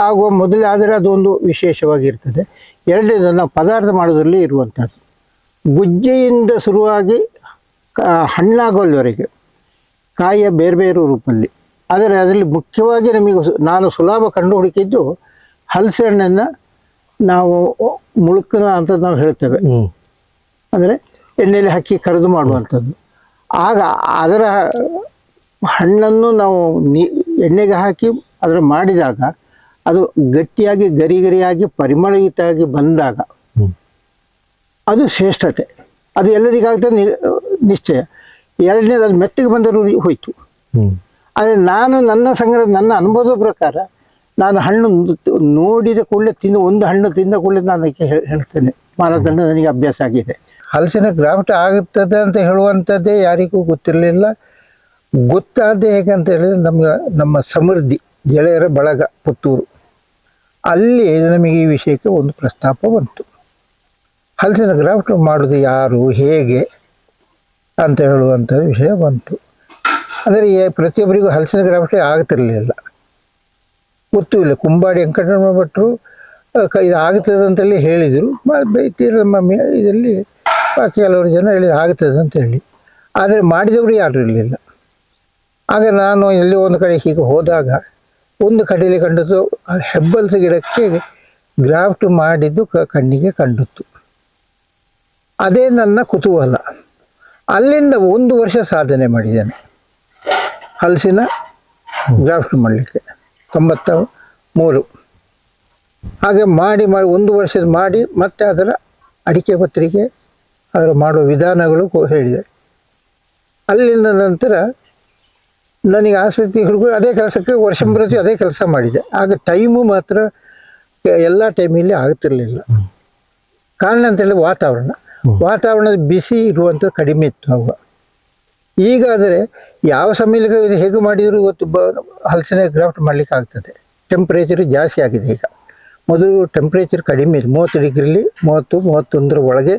ಆಗುವ ಮೊದಲೇ ಆದರೆ ಅದೊಂದು ವಿಶೇಷವಾಗಿರ್ತದೆ. ಎರಡನೇದು ನಾವು ಪದಾರ್ಥ ಮಾಡೋದ್ರಲ್ಲಿ ಇರುವಂಥದ್ದು. ಗುಜ್ಜೆಯಿಂದ ಶುರುವಾಗಿ ಹಣ್ಣಾಗೋಲ್ವರೆಗೆ ಕಾಯಿಯ ಬೇರೆ ಬೇರೆ ರೂಪದಲ್ಲಿ. ಆದರೆ ಅದರಲ್ಲಿ ಮುಖ್ಯವಾಗಿ ನಮಗೆ ನಾನು ಸುಲಭ ಕಂಡು ಹುಡುಕಿದ್ದು ಹಲಸೆ ಹಣ್ಣನ್ನು ನಾವು ಮುಳುಕನ ಅಂತ ನಾವು ಹೇಳ್ತೇವೆ. ಅಂದರೆ ಎಣ್ಣೆಯಲ್ಲಿ ಹಾಕಿ ಕರೆದು ಮಾಡುವಂಥದ್ದು. ಆಗ ಅದರ ಹಣ್ಣನ್ನು ನಾವು ಎಣ್ಣೆಗೆ ಹಾಕಿ ಅದರ ಮಾಡಿದಾಗ ಅದು ಗಟ್ಟಿಯಾಗಿ ಗರಿಯಾಗಿ ಪರಿಮಳಯುತವಾಗಿ ಬಂದಾಗ ಅದು ಶ್ರೇಷ್ಠತೆ. ಅದು ಎಲ್ಲರಿಗಾಗ್ತದೆ ನಿಶ್ಚಯ. ಎರಡನೇದು ಅದು ಮೆತ್ತಗೆ ಬಂದರೂ ಹೋಯ್ತು. ಆದರೆ ನಾನು ನನ್ನ ಅನುಭವದ ಪ್ರಕಾರ ನಾನು ಹಣ್ಣು ನೋಡಿದ ಕೂಡಲೇ ಒಂದು ಹಣ್ಣು ತಿಂದ ಕೂಡಲೇ ನಾನು ಅದಕ್ಕೆ ಹೇಳ್ತೇನೆ, ಮಾನದಂಡ ನನಗೆ ಅಭ್ಯಾಸ ಆಗಿದೆ. ಹಲಸಿನ ಗ್ರಾಫ್ಟ್ ಆಗುತ್ತದೆ ಅಂತ ಹೇಳುವಂಥದ್ದೇ ಯಾರಿಗೂ ಗೊತ್ತಿರಲಿಲ್ಲ. ಗೊತ್ತಾದ ಹೇಗಂತ ಹೇಳಿದ್ರೆ ನಮ್ಮ ಸಮೃದ್ಧಿ ಗೆಳೆಯರ ಬಳಗ ಪುತ್ತೂರು, ಅಲ್ಲಿ ನಮಗೆ ಈ ವಿಷಯಕ್ಕೆ ಒಂದು ಪ್ರಸ್ತಾಪ ಬಂತು. ಹಲಸಿನ ಗ್ರಾಫ್ಟ್ ಮಾಡೋದು ಯಾರು, ಹೇಗೆ ಅಂತ ಹೇಳುವಂಥ ವಿಷಯ ಬಂತು. ಅಂದರೆ ಪ್ರತಿಯೊಬ್ಬರಿಗೂ ಹಲಸಿನ ಗ್ರಾಫ್ಟ್ ಆಗ್ತಿರಲಿಲ್ಲ, ಗೊತ್ತೂ ಇಲ್ಲ. ಕುಂಬಾಡಿ ವೆಂಕಟರಮಣ ಭಟ್ರು ಇದು ಆಗ್ತದೆ ಅಂತೇಳಿ ಹೇಳಿದರು. ನಮ್ಮ ಇದರಲ್ಲಿ ಕೆಲವರು ಜನ ಹೇಳಿ ಆಗ್ತದೆ ಅಂತ ಹೇಳಿ, ಆದರೆ ಮಾಡಿದವರು ಯಾರು ಇರಲಿಲ್ಲ. ಆಗ ನಾನು ಎಲ್ಲಿ ಒಂದು ಕಡೆ ಹೀಗೆ ಹೋದಾಗ ಒಂದು ಕಡೆಯಲ್ಲಿ ಕಂಡದ್ದು ಹೆಬ್ಬಲ್ಸ ಗಿಡಕ್ಕೆ ಗ್ರಾಫ್ಟ್ ಮಾಡಿದ್ದು ಕಣ್ಣಿಗೆ ಕಂಡಿತ್ತು. ಅದೇ ನನ್ನ ಕುತೂಹಲ. ಅಲ್ಲಿಂದ 1 ವರ್ಷ ಸಾಧನೆ ಮಾಡಿದ್ದೇನೆ ಹಲಸಿನ ಗ್ರಾಫ್ಟ್ ಮಾಡಲಿಕ್ಕೆ, 93. ಹಾಗೆ ಮಾಡಿ 1 ವರ್ಷದ ಮಾಡಿ ಮತ್ತೆ ಅದರ ಅಡಿಕೆ ಪತ್ರಿಕೆ ಅದರ ಮಾಡುವ ವಿಧಾನಗಳು ಹೇಳಿದೆ. ಅಲ್ಲಿಂದ ನಂತರ ನನಗೆ ಆಸಕ್ತಿ ಹಿಡಿದು ಅದೇ ಕೆಲಸಕ್ಕೆ ವರ್ಷಂಬರತಿ ಅದೇ ಕೆಲಸ ಮಾಡಿದೆ. ಆಗ ಟೈಮು ಮಾತ್ರ ಎಲ್ಲ ಟೈಮಲ್ಲಿ ಆಗ್ತಿರ್ಲಿಲ್ಲ. ಕಾರಣ ಅಂತೇಳಿ ವಾತಾವರಣದ ಬಿಸಿ ಇರುವಂಥದ್ದು ಕಡಿಮೆ ಇತ್ತು ಆವಾಗ. ಈಗ ಆದರೆ ಯಾವ ಸಮಯಕ್ಕೆ ಹೇಗೆ ಮಾಡಿದರೂ ಇವತ್ತು ಹಲಸಿನ ಗ್ರಾಫ್ಟ್ ಮಾಡಲಿಕ್ಕೆ ಆಗ್ತದೆ. ಟೆಂಪ್ರೇಚರ್ ಜಾಸ್ತಿ ಆಗಿದೆ ಈಗ. ಮೊದಲು ಟೆಂಪ್ರೇಚರ್ ಕಡಿಮೆ ಇದೆ, 30 ಡಿಗ್ರಿಲಿ 30-31 ಒಳಗೆ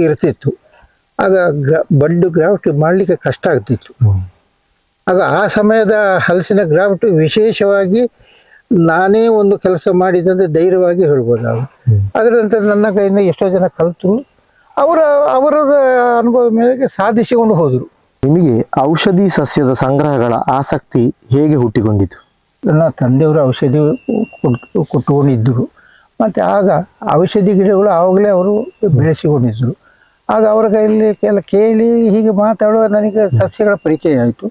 ಇರ್ತಿತ್ತು. ಆಗ ಬಡ್ಡು ಗ್ರಾಫ್ಟ್ ಮಾಡಲಿಕ್ಕೆ ಕಷ್ಟ ಆಗ್ತಿತ್ತು. ಆಗ ಆ ಸಮಯದ ಹಲಸಿನ ಗ್ರಾಫ್ಟ್ ವಿಶೇಷವಾಗಿ ನಾನೇ ಒಂದು ಕೆಲಸ ಮಾಡಿದಂತೆ ಧೈರ್ಯವಾಗಿ ಹೇಳ್ಬೋದು. ಅದರ ನಂತರ ನನ್ನ ಕೈಯಿಂದ ಎಷ್ಟೋ ಜನ ಕಲಿತರು, ಅವರ ಅನುಭವ ಮೇರೆಗೆ ಸಾಧಿಸಿಕೊಂಡು ಹೋದರು. ನಿಮಗೆ ಔಷಧಿ ಸಸ್ಯದ ಸಂಗ್ರಹಗಳ ಆಸಕ್ತಿ ಹೇಗೆ ಹುಟ್ಟಿಕೊಂಡಿತು? ನನ್ನ ತಂದೆಯವರು ಔಷಧಿ ಕೊಟ್ಟುಕೊಂಡಿದ್ದರು. ಮತ್ತು ಆಗ ಔಷಧಿ ಗಿಡಗಳು ಆವಾಗಲೇ ಅವರು ಬೆಳೆಸಿಕೊಂಡಿದ್ದರು. ಆಗ ಅವರ ಕೈಯಲ್ಲಿ ಕೇಳಿ ಹೀಗೆ ಮಾತಾಡುವ ನನಗೆ ಸಸ್ಯಗಳ ಪರಿಚಯ ಆಯಿತು.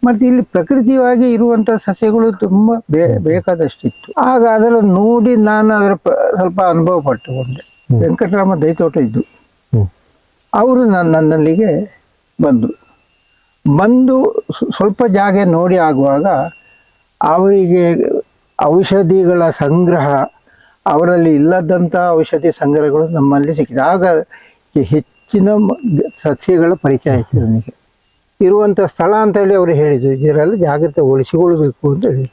ಮತ್ತು ಇಲ್ಲಿ ಪ್ರಕೃತಿಯಾಗಿ ಇರುವಂಥ ಸಸ್ಯಗಳು ತುಂಬ ಬೇಕಾದಷ್ಟಿತ್ತು. ಆಗ ಅದನ್ನು ನೋಡಿ ನಾನು ಅದರ ಸ್ವಲ್ಪ ಅನುಭವ ಪಟ್ಟುಕೊಂಡೆ. ವೆಂಕಟರಾಮ ದೈತೋಟ ಇದ್ದು ಅವರು ನನ್ನಲ್ಲಿಗೆ ಬಂದು ಸ್ವಲ್ಪ ಜಾಗ ನೋಡಿ ಆಗುವಾಗ ಅವರಿಗೆ ಔಷಧಿಗಳ ಸಂಗ್ರಹ, ಅವರಲ್ಲಿ ಇಲ್ಲದಂಥ ಔಷಧಿ ಸಂಗ್ರಹಗಳು ನಮ್ಮಲ್ಲಿ ಸಿಕ್ಕಿದೆ. ಆಗ ಹೆಚ್ಚಿನ ಸಸ್ಯಗಳ ಪರಿಚಯ ಆಯಿತು ನನಗೆ. ಇರುವಂಥ ಸ್ಥಳ ಅಂತ ಹೇಳಿ ಅವರು ಹೇಳಿದರು, ಇದರಲ್ಲಿ ಜಾಗ್ರತೆ ಉಳಿಸಿಕೊಳ್ಬೇಕು ಅಂತ ಹೇಳಿ.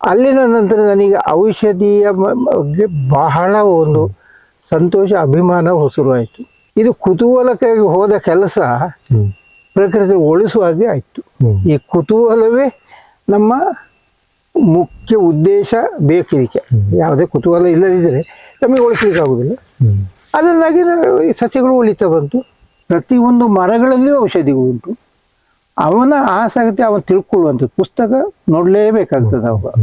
ಅಲ್ಲಿನ ನಂತರ ನನಗೆ ಔಷಧಿಯ ಬಗ್ಗೆ ಬಹಳ ಒಂದು ಸಂತೋಷ, ಅಭಿಮಾನ ಶುರುವಾಯಿತು. ಇದು ಕುತೂಹಲಕ್ಕಾಗಿ ಹೋದ ಕೆಲಸ ಪ್ರಕೃತಿ ಉಳಿಸುವಾಗೆ ಆಯಿತು. ಈ ಕುತೂಹಲವೇ ನಮ್ಮ ಮುಖ್ಯ ಉದ್ದೇಶ ಬೇಕಿದಕ್ಕೆ. ಯಾವುದೇ ಕುತೂಹಲ ಇಲ್ಲದಿದ್ದರೆ ನಮಗೆ ಉಳಿಸ್ಲಿಕ್ಕಾಗುವುದಿಲ್ಲ. ಅದರಿಂದಾಗಿ ಈ ಸಸ್ಯಗಳು ಉಳಿತಾ ಬಂತು. ಪ್ರತಿಯೊಂದು ಮರಗಳಲ್ಲಿಯೂ ಔಷಧಿಗಳು ಉಂಟು. ಅವನ ಆಸಕ್ತಿ ಅವನು ತಿಳ್ಕೊಳ್ಳುವಂಥದ್ದು. ಪುಸ್ತಕ ನೋಡಲೇಬೇಕಾಗ್ತದೆ ಅವಾಗ.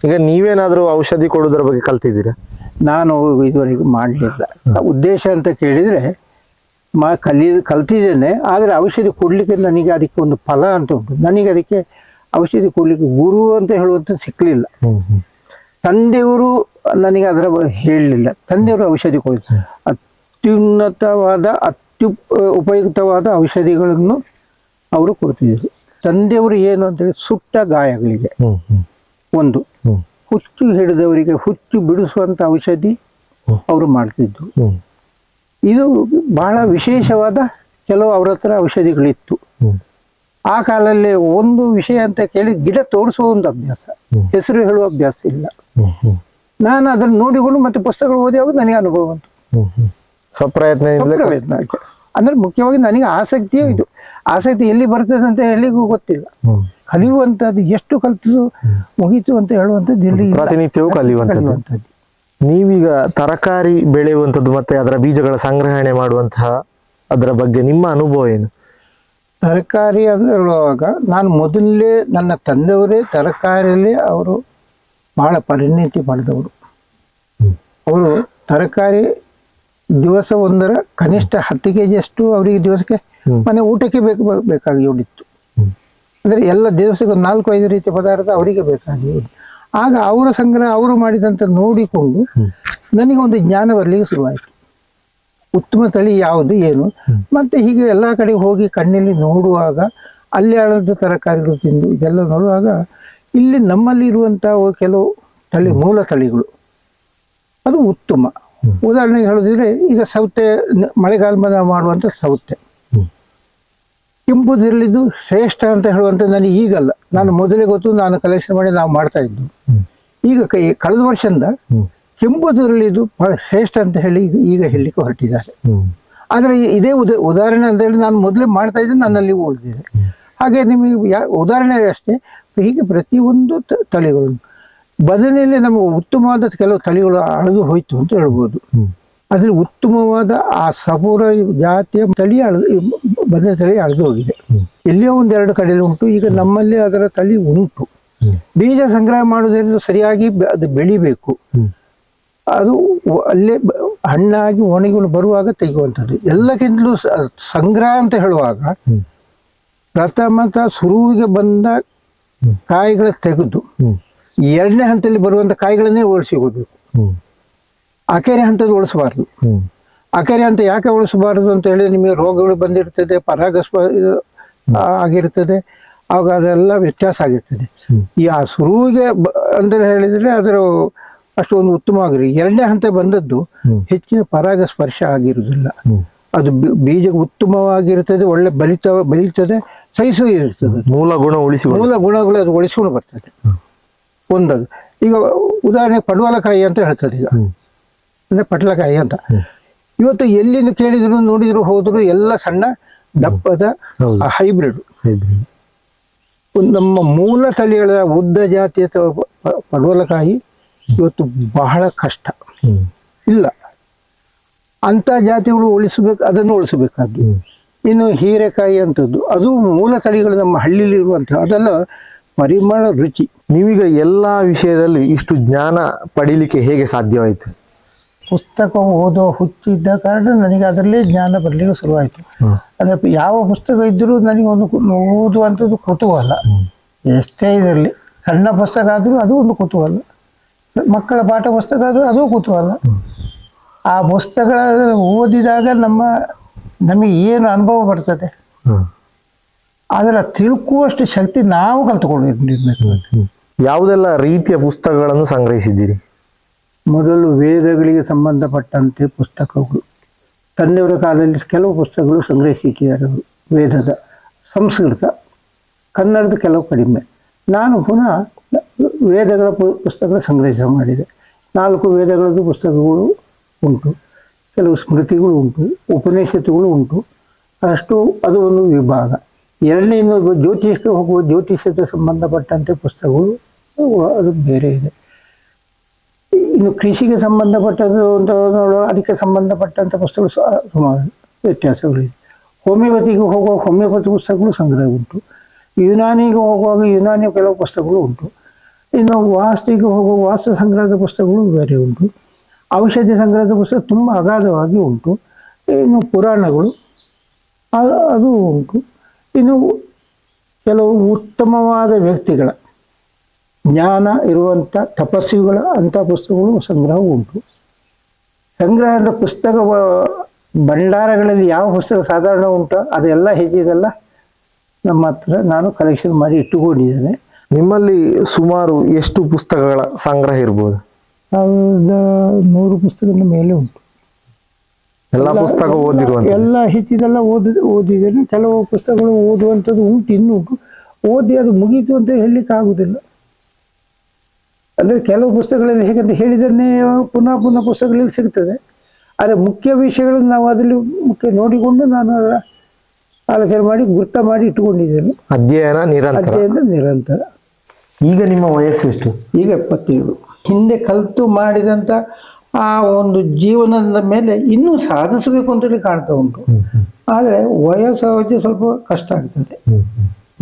ಈಗ ನೀವೇನಾದರೂ ಔಷಧಿ ಕೊಡೋದ್ರ ಬಗ್ಗೆ ಕಲ್ತಿದ್ದೀರಾ? ನಾನು ಇದುವರೆಗೂ ಮಾಡಲಿಲ್ಲ. ಉದ್ದೇಶ ಅಂತ ಕೇಳಿದರೆ ಕಲ್ತಿದ್ದೇನೆ, ಆದರೆ ಔಷಧಿ ಕೊಡಲಿಕ್ಕೆ ನನಗೆ ಅದಕ್ಕೆ ಒಂದು ಫಲ ಅಂತ ಉಂಟು. ನನಗೆ ಅದಕ್ಕೆ ಔಷಧಿ ಕೊಡಲಿಕ್ಕೆ ಗುರು ಅಂತ ಹೇಳುವಂಥ ಸಿಕ್ಕಲಿಲ್ಲ. ತಂದೆಯವರು ನನಗೆ ಅದರ ಹೇಳಲಿಲ್ಲ. ತಂದೆಯವರು ಔಷಧಿ ಕೊಡ್ತಾರೆ, ಅತ್ಯುನ್ನತವಾದ ಉಪಯುಕ್ತವಾದ ಔಷಧಿಗಳನ್ನು ಅವರು ಕೊಡ್ತಿದ್ರು. ತಂದೆಯವರು ಏನು ಅಂತೇಳಿ ಸುಟ್ಟ ಗಾಯಗಳಿಗೆ ಒಂದು ಹುಚ್ಚು ಹಿಡಿದವರಿಗೆ ಹುಚ್ಚು ಬಿಡಿಸುವಂಥ ಔಷಧಿ ಅವರು ಮಾಡ್ತಿದ್ರು. ಇದು ಬಹಳ ವಿಶೇಷವಾದ ಕೆಲವು ಅವ್ರ ಹತ್ರ ಔಷಧಿಗಳಿತ್ತು. ಆ ಕಾಲದಲ್ಲಿ ಒಂದು ವಿಷಯ ಅಂತ ಕೇಳಿ ಗಿಡ ತೋರಿಸುವ ಒಂದು ಅಭ್ಯಾಸ, ಹೆಸರು ಹೇಳುವ ಅಭ್ಯಾಸ ಇಲ್ಲ. ನಾನು ಅದನ್ನು ನೋಡಿಕೊಂಡು ಮತ್ತೆ ಪುಸ್ತಕಗಳು ಓದಿಯಾಗ ನನಗೆ ಅನುಭವ ಬಂತು. ಸ್ವಪ್ರಯತ್ನ ಅಂದ್ರೆ ಮುಖ್ಯವಾಗಿ ನನಗೆ ಆಸಕ್ತಿಯೇ ಇದು. ಆಸಕ್ತಿ ಎಲ್ಲಿ ಬರ್ತದೆ ಅಂತ ಹೇಳಿಗೂ ಗೊತ್ತಿಲ್ಲ. ಕಲಿಯುವಂಥದ್ದು ಎಷ್ಟು ಕಲಿತು ಮುಗೀತು ಅಂತ ಹೇಳುವಂಥದ್ದು ಇಲ್ಲಿ ಪ್ರತಿನಿತ್ಯವೂ ಕಲಿಯುವಂಥದ್ದು. ನೀವೀಗ ತರಕಾರಿ ಬೆಳೆಯುವಂಥದ್ದು ಮತ್ತೆ ಅದರ ಬೀಜಗಳ ಸಂಗ್ರಹಣೆ ಮಾಡುವಂತಹ ಅದರ ಬಗ್ಗೆ ನಿಮ್ಮ ಅನುಭವ ಏನು? ತರಕಾರಿ ಅಂತ ಹೇಳುವಾಗ ನಾನು ಮೊದಲೇ ನನ್ನ ತಂದೆಯವರೇ ತರಕಾರಿಯಲ್ಲಿ ಅವರು ಬಹಳ ಪರಿಣಿತಿ ಪಡೆದವರು. ಅವರು ತರಕಾರಿ ದಿವಸ ಒಂದರ ಕನಿಷ್ಠ 10 kg ಅಷ್ಟು ಅವರಿಗೆ ದಿವಸಕ್ಕೆ ಮನೆ ಊಟಕ್ಕೆ ಬೇಕಾಗಿ ಉಳಿತ್ತು. ಅಂದರೆ ಎಲ್ಲ ದಿವಸಕ್ಕೆ 4-5 ರೀತಿಯ ಪದಾರ್ಥ ಅವರಿಗೆ ಬೇಕಾಗಿ. ಆಗ ಅವರ ಸಂಗ್ರಹ ಅವರು ಮಾಡಿದಂತ ನೋಡಿಕೊಂಡು ನನಗೆ ಒಂದು ಜ್ಞಾನ ಬರಲಿಕ್ಕೆ ಶುರುವಾಯಿತು. ಉತ್ತಮ ತಳಿ ಯಾವುದು ಏನು, ಮತ್ತೆ ಹೀಗೆ ಎಲ್ಲ ಕಡೆ ಹೋಗಿ ಕಣ್ಣಲ್ಲಿ ನೋಡುವಾಗ ಅಲ್ಲಿ ಆಳದ ತರಕಾರಿಗಳು ತಿಂದು ಇದೆಲ್ಲ ನೋಡುವಾಗ ಇಲ್ಲಿ ನಮ್ಮಲ್ಲಿ ಇರುವಂತಹ ಕೆಲವು ಮೂಲ ತಳಿಗಳು ಅದು ಉತ್ತಮ. ಉದಾಹರಣೆಗೆ ಹೇಳೋದಿದ್ರೆ ಈಗ ಸೌತೆ, ಮಳೆಗಾಲ ಮಾಡುವಂಥ ಸೌತೆ ಕೆಂಪು ತಿರುಳಿದು ಶ್ರೇಷ್ಠ ಅಂತ ಹೇಳುವಂಥ ನನಗೆ ಈಗಲ್ಲ, ನಾನು ಮೊದಲೇ ಗೊತ್ತು, ನಾನು ಕಲೆಕ್ಷನ್ ಮಾಡಿ ನಾವು ಮಾಡ್ತಾ ಇದ್ದು. ಈಗ ಕಳೆದ ವರ್ಷದಿಂದ ಕೆಂಪು ತಿರುಳಿದು ಬಹಳ ಶ್ರೇಷ್ಠ ಅಂತ ಹೇಳಿ ಈಗ ಹೇಳಲಿಕ್ಕೆ ಹೊರಟಿದ್ದಾರೆ. ಆದರೆ ಇದೇ ಉದಾಹರಣೆ ಅಂತ ಹೇಳಿ ನಾನು ಮೊದಲೇ ಮಾಡ್ತಾ ಇದ್ದೆ, ನನ್ನಲ್ಲಿ ಉಳಿದಿದೆ. ಹಾಗೆ ನಿಮಗೆ ಉದಾಹರಣೆ ಅಷ್ಟೇ, ಹೀಗೆ ಪ್ರತಿಯೊಂದು ತಳಿಗಳು ಬದನೆಯಲ್ಲಿ ನಮಗೆ ಉತ್ತಮವಾದ ಕೆಲವು ತಳಿಗಳು ಅಳೆದು ಹೋಯ್ತು ಅಂತ ಹೇಳ್ಬೋದು. ಅದ್ರಲ್ಲಿ ಉತ್ತಮವಾದ ಆ ಸಪೂರ ಜಾತಿಯ ತಳಿ ಬದನೆ ತಳಿ ಅಳೆದು ಹೋಗಿದೆ. ಎಲ್ಲಿಯೋ 1-2 ಕಡೆಯಲ್ಲಿ ಉಂಟು. ಈಗ ನಮ್ಮಲ್ಲಿ ಅದರ ತಳಿ ಉಂಟು. ಬೀಜ ಸಂಗ್ರಹ ಮಾಡುವುದರಿಂದ ಸರಿಯಾಗಿ ಅದು ಬೆಳಿಬೇಕು. ಅದು ಅಲ್ಲೇ ಹಣ್ಣಾಗಿ ಒಣಗಿಕೊಂಡು ಬರುವಾಗ ತೆಗೆಯುವಂಥದ್ದು. ಎಲ್ಲಕ್ಕಿಂತಲೂ ಸಂಗ್ರಹ ಅಂತ ಹೇಳುವಾಗ ಪ್ರಥಮತ ಶುರುವಿಗೆ ಬಂದ ಕಾಯಿಗಳ ತೆಗೆದು 2ನೇ ಹಂತದಲ್ಲಿ ಬರುವಂತ ಕಾಯಿಗಳನ್ನೇ ಉಳಿಸಿಕೊಳ್ಬೇಕು. ಅಕೆರೆ ಹಂತದ ಉಳಿಸಬಾರ್ದು. ಅಕೆರೆ ಹಂತ ಯಾಕೆ ಉಳಿಸಬಾರದು ಅಂತ ಹೇಳಿ ನಿಮಗೆ ರೋಗಗಳು ಬಂದಿರ್ತದೆ, ಪರಾಗಸ್ಪ ಆಗಿರ್ತದೆ, ಆವಾಗ ಅದೆಲ್ಲ ವ್ಯತ್ಯಾಸ ಆಗಿರ್ತದೆ. ಈ ಆ ಶುರುವಿಗೆ ಅಂತ ಹೇಳಿದ್ರೆ ಅದರ ಅಷ್ಟೊಂದು ಉತ್ತಮವಾಗಿರಿ. 2ನೇ ಹಂತ ಬಂದದ್ದು ಹೆಚ್ಚಿನ ಪರಾಗ ಸ್ಪರ್ಶ ಆಗಿರುವುದಿಲ್ಲ. ಅದು ಬೀಜ ಉತ್ತಮವಾಗಿರ್ತದೆ, ಒಳ್ಳೆ ಬೆಳೀತದೆ, ಸಹಿಸು ಇರ್ತದೆ. ಮೂಲ ಗುಣಗಳು ಅದು ಉಳಿಸಿಕೊಂಡು ಬರ್ತದೆ. ಒಂದದು. ಈಗ ಉದಾಹರಣೆ ಪಡವಲಕಾಯಿ ಅಂತ ಹೇಳ್ತಾರೆ ಈಗ, ಅಂದ್ರೆ ಪಟ್ಲಕಾಯಿ ಅಂತ. ಇವತ್ತು ಎಲ್ಲಿಂದ ಕೇಳಿದ್ರು ನೋಡಿದ್ರು ಹೋದ್ರು ಎಲ್ಲ ಸಣ್ಣ ದಪ್ಪದ ಹೈಬ್ರಿಡ್. ನಮ್ಮ ಮೂಲ ತಳಿಗಳ ಉದ್ದ ಜಾತಿಯ ಪಡವಲಕಾಯಿ ಇವತ್ತು ಬಹಳ ಕಷ್ಟ ಇಲ್ಲ. ಅಂತ ಜಾತಿಗಳು ಉಳಿಸಬೇಕು, ಅದನ್ನು ಉಳಿಸಬೇಕಾದ್ದು. ಇನ್ನು ಹೀರೆಕಾಯಿ ಅಂತದ್ದು ಅದು ಮೂಲ ತಳಿಗಳು ನಮ್ಮ ಹಳ್ಳಿಲಿ ಇರುವಂತಹ, ಅದೆಲ್ಲ ಪರಿಮಳ ರುಚಿ. ನೀವೀಗ ಎಲ್ಲಾ ವಿಷಯದಲ್ಲಿ ಇಷ್ಟು ಜ್ಞಾನ ಪಡೀಲಿಕ್ಕೆ ಹೇಗೆ ಸಾಧ್ಯವಾಯಿತು? ಪುಸ್ತಕ ಓದೋ ಹುಚ್ಚಿದ್ದ ಕಾರಣ ನನಗೆ ಅದರಲ್ಲೇ ಜ್ಞಾನ ಬರಲಿಕ್ಕೆ ಶುರುವಾಯಿತು. ಅಂದರೆ ಯಾವ ಪುಸ್ತಕ ಇದ್ದರೂ ನನಗೆ ಒಂದು ಓದುವಂಥದ್ದು ಕುತೂಹಲ. ಎಷ್ಟೇ ಇದರಲ್ಲಿ ಸಣ್ಣ ಪುಸ್ತಕ ಆದರೂ ಅದು ಒಂದು ಕುತೂಹಲ, ಮಕ್ಕಳ ಪಾಠ ಪುಸ್ತಕ ಆದರೂ ಅದು ಕುತೂಹಲ. ಆ ಪುಸ್ತಕಗಳ ಓದಿದಾಗ ನಮಗೆ ಏನು ಅನುಭವ ಬರ್ತದೆ, ಅದರ ತಿಳ್ಕುವಷ್ಟು ಶಕ್ತಿ ನಾವು ಕಲ್ತುಕೊಂಡಿರ್ಬೇಕು. ಯಾವುದೆಲ್ಲ ರೀತಿಯ ಪುಸ್ತಕಗಳನ್ನು ಸಂಗ್ರಹಿಸಿದ್ದೀರಿ? ಮೊದಲು ವೇದಗಳಿಗೆ ಸಂಬಂಧಪಟ್ಟಂತೆ ಪುಸ್ತಕಗಳು, ತಂದೆಯವರ ಕಾಲದಲ್ಲಿ ಕೆಲವು ಪುಸ್ತಕಗಳು ಸಂಗ್ರಹಿಸಿಟ್ಟಿದ್ದಾರೆ. ವೇದದ, ಸಂಸ್ಕೃತ, ಕನ್ನಡದ ಕೆಲವು ಕಡಿಮೆ. ನಾನು ಪುನಃ ವೇದಗಳ ಪುಸ್ತಕಗಳ ಸಂಗ್ರಹ ಮಾಡಿದೆ. 4 ವೇದಗಳದ್ದು ಪುಸ್ತಕಗಳು ಉಂಟು, ಕೆಲವು ಸ್ಮೃತಿಗಳು ಉಂಟು, ಉಪನಿಷತ್ತುಗಳು ಉಂಟು. ಅಷ್ಟು ಅದು ಒಂದು ವಿಭಾಗ. ಎರಡನೇ ಇನ್ನೊಂದು ಜ್ಯೋತಿಷಕ್ಕೆ ಹೋಗುವ ಜ್ಯೋತಿಷದ ಸಂಬಂಧಪಟ್ಟಂತೆ ಪುಸ್ತಕಗಳು ಅದು ಬೇರೆ ಇದೆ. ಇನ್ನು ಕೃಷಿಗೆ ಸಂಬಂಧಪಟ್ಟದ್ದು ಅಂತ ನೋಡುವ ಅದಕ್ಕೆ ಸಂಬಂಧಪಟ್ಟಂಥ ಪುಸ್ತಕಗಳು ಸುಮಾರು ವ್ಯತ್ಯಾಸಗಳಿದೆ. ಹೋಮಿಯೋಪತಿಗೆ ಹೋಗುವ ಹೋಮಿಯೋಪತಿ ಪುಸ್ತಕಗಳು ಸಂಗ್ರಹ ಉಂಟು. ಯುನಾನಿಗೆ ಹೋಗುವಾಗ ಯುನಾನಿ ಕೆಲವು ಪುಸ್ತಕಗಳು ಉಂಟು. ಇನ್ನು ವಾಸ್ತುವಿಗೆ ಹೋಗುವ ವಾಸ್ತು ಸಂಗ್ರಹದ ಪುಸ್ತಕಗಳು ಬೇರೆ ಉಂಟು. ಔಷಧಿ ಸಂಗ್ರಹದ ಪುಸ್ತಕ ತುಂಬ ಅಗಾಧವಾಗಿ ಉಂಟು. ಇನ್ನು ಪುರಾಣಗಳು ಅದು ಉಂಟು. ಇನ್ನು ಕೆಲವು ಉತ್ತಮವಾದ ವ್ಯಕ್ತಿಗಳ ಜ್ಞಾನ ಇರುವಂಥ ತಪಸ್ವಿಗಳ ಅಂಥ ಪುಸ್ತಕಗಳು ಸಂಗ್ರಹ ಉಂಟು. ಸಂಗ್ರಹದ ಪುಸ್ತಕ ಭಂಡಾರಗಳಲ್ಲಿ ಯಾವ ಪುಸ್ತಕ ಸಾಧಾರಣ ಉಂಟು ಅದೆಲ್ಲ ಹೆಚ್ಚಿದೆಲ್ಲ ನಮ್ಮ ಹತ್ರ ನಾನು ಕಲೆಕ್ಷನ್ ಮಾಡಿ ಇಟ್ಟುಕೊಂಡಿದ್ದೇನೆ. ನಿಮ್ಮಲ್ಲಿ ಸುಮಾರು ಎಷ್ಟು ಪುಸ್ತಕಗಳ ಸಂಗ್ರಹ ಇರ್ಬೋದು? 100 ಪುಸ್ತಕದ ಮೇಲೆ ಉಂಟು. ಎಲ್ಲ ಪುಸ್ತಕ ಓದಿರುವಂತ? ಎಲ್ಲ ಹೆಚ್ಚಿದೆಲ್ಲ ಓದಿದ್ದೇನೆ. ಕೆಲವು ಪುಸ್ತಕಗಳು ಓದುವಂಥದ್ದು ಉಂಟು, ಇನ್ನೂ ಉಂಟು. ಓದಿ ಅದು ಮುಗೀತು ಅಂತ ಹೇಳಲಿಕ್ಕೆ ಆಗುದಿಲ್ಲ. ಅಂದರೆ ಕೆಲವು ಪುಸ್ತಕಗಳಲ್ಲಿ ಹೇಗಂತ ಹೇಳಿದನ್ನೇ ಪುನಃ ಪುಸ್ತಕಗಳಲ್ಲಿ ಸಿಗ್ತದೆ. ಆದರೆ ಮುಖ್ಯ ವಿಷಯಗಳನ್ನು ನಾವು ಅದರಲ್ಲಿ ಮುಖ್ಯ ನೋಡಿಕೊಂಡು ನಾನು ಅದರ ಆಲೋಚನೆ ಮಾಡಿ ಗುರ್ತ ಮಾಡಿ ಇಟ್ಟುಕೊಂಡಿದ್ದೇನೆ. ಅಧ್ಯಯನ ನಿರಂತರ. ಈಗ ನಿಮ್ಮ ವಯಸ್ಸು ಎಷ್ಟು? ಈಗ 77. ಹಿಂದೆ ಕಲಿತು ಮಾಡಿದಂಥ ಆ ಒಂದು ಜೀವನದ ಮೇಲೆ ಇನ್ನೂ ಸಾಧಿಸಬೇಕು ಅಂತೇಳಿ ಕಾಣ್ತಾ ಉಂಟು. ಆದರೆ ವಯಸ್ಸು ಸ್ವಲ್ಪ ಕಷ್ಟ ಆಗ್ತದೆ.